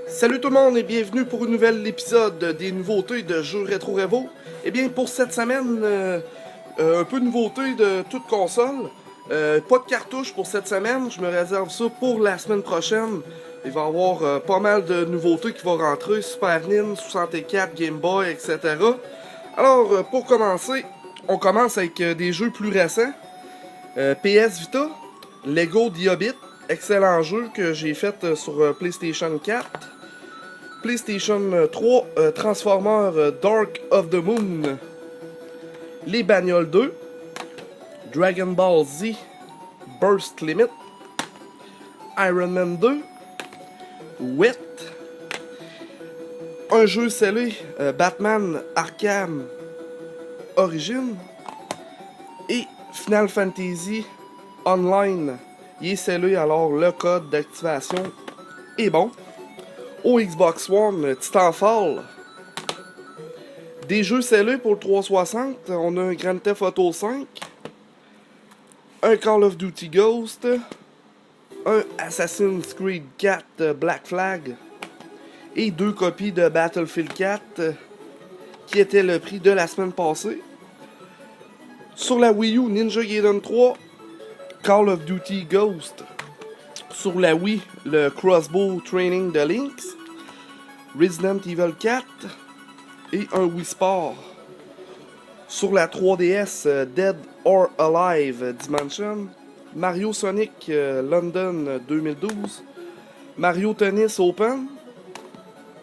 Salut tout le monde et bienvenue pour un nouvel épisode des nouveautés de jeux Rétro Revo. Et bien pour cette semaine, un peu de nouveautés de toute console. Pas de cartouches pour cette semaine, je me réserve ça pour la semaine prochaine. Il va y avoir pas mal de nouveautés qui vont rentrer, Super NES, 64, Game Boy, etc. Alors pour commencer, on commence avec des jeux plus récents. PS Vita, Lego The Hobbit, excellent jeu que j'ai fait sur PlayStation 4. PlayStation 3, Transformers Dark of the Moon, Les Bagnoles 2, Dragon Ball Z, Burst Limit, Iron Man 2, Wet, un jeu scellé, Batman Arkham Origins, et Final Fantasy Online. Il est scellé, alors le code d'activation est bon. Au Xbox One, Titanfall. Des jeux scellés pour le 360, on a un Grand Theft Auto 5, un Call of Duty Ghost, un Assassin's Creed 4 Black Flag et 2 copies de Battlefield 4 qui étaient le prix de la semaine passée. Sur la Wii U, Ninja Gaiden 3, Call of Duty Ghost. Sur la Wii, le Crossbow Training de Lynx, Resident Evil 4 et un Wii Sport. Sur la 3DS, Dead or Alive Dimension, Mario Sonic London 2012, Mario Tennis Open,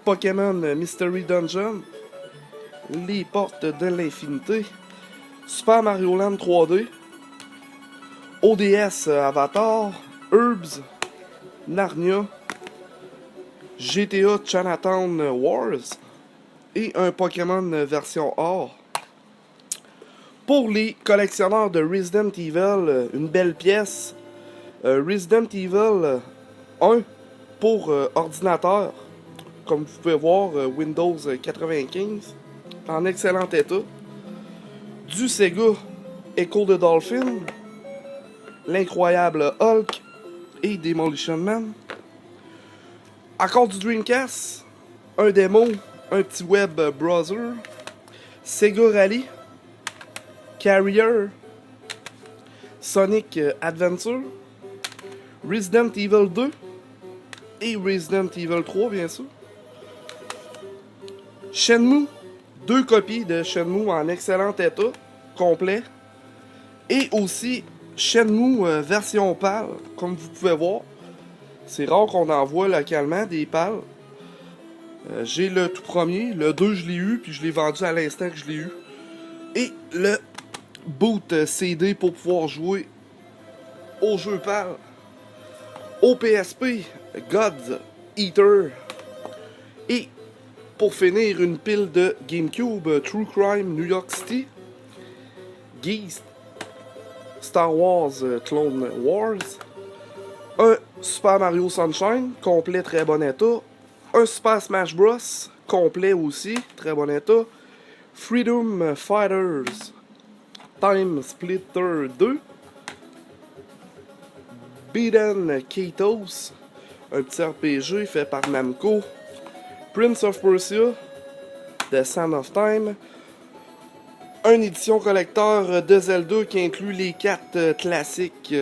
Pokémon Mystery Dungeon, Les Portes de l'Infinité, Super Mario Land 3D, ODS Avatar, Herbs, Narnia, GTA Chinatown Wars et un Pokémon version or. Pour les collectionneurs de Resident Evil, une belle pièce. Resident Evil 1 pour ordinateur. Comme vous pouvez voir, Windows 95 en excellent état. Du Sega Echo the Dolphin, l'incroyable Hulk et Demolition Man. Encore du Dreamcast, un démo, un petit web browser, Sega Rally, Carrier, Sonic Adventure, Resident Evil 2 et Resident Evil 3 bien sûr. Shenmue, 2 copies de Shenmue en excellent état, complet. Et aussi Shenmue version PAL, comme vous pouvez voir. C'est rare qu'on en voit localement des PAL. J'ai le tout premier, le 2 je l'ai eu, puis je l'ai vendu à l'instant que je l'ai eu. Et le boot CD pour pouvoir jouer au jeu PAL. Au PSP, God's Eater. Et pour finir, une pile de GameCube, True Crime New York City, Geist, Star Wars Clone Wars, un Super Mario Sunshine, complet, très bon état. Un Super Smash Bros, complet aussi, très bon état. Freedom Fighters, Time Splitter 2. Beaten Katos, un petit RPG fait par Namco. Prince of Persia, The Sand of Time. Une édition collector de Zelda qui inclut les 4 classiques.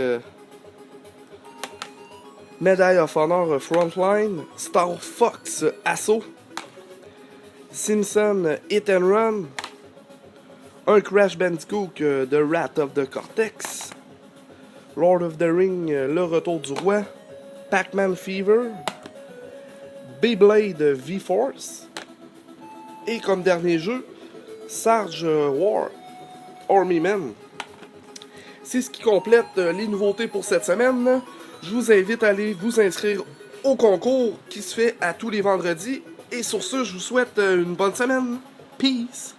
Medal of Honor Frontline, Star Fox Assault, Simpson Hit and Run, un Crash Bandicoot The Wrath of the Cortex, Lord of the Ring Le Retour du Roi, Pac-Man Fever, Beyblade V-Force, et comme dernier jeu, Sarge War Army Men. C'est ce qui complète les nouveautés pour cette semaine. Je vous invite à aller vous inscrire au concours qui se fait à tous les vendredis. Et sur ce, je vous souhaite une bonne semaine. Peace!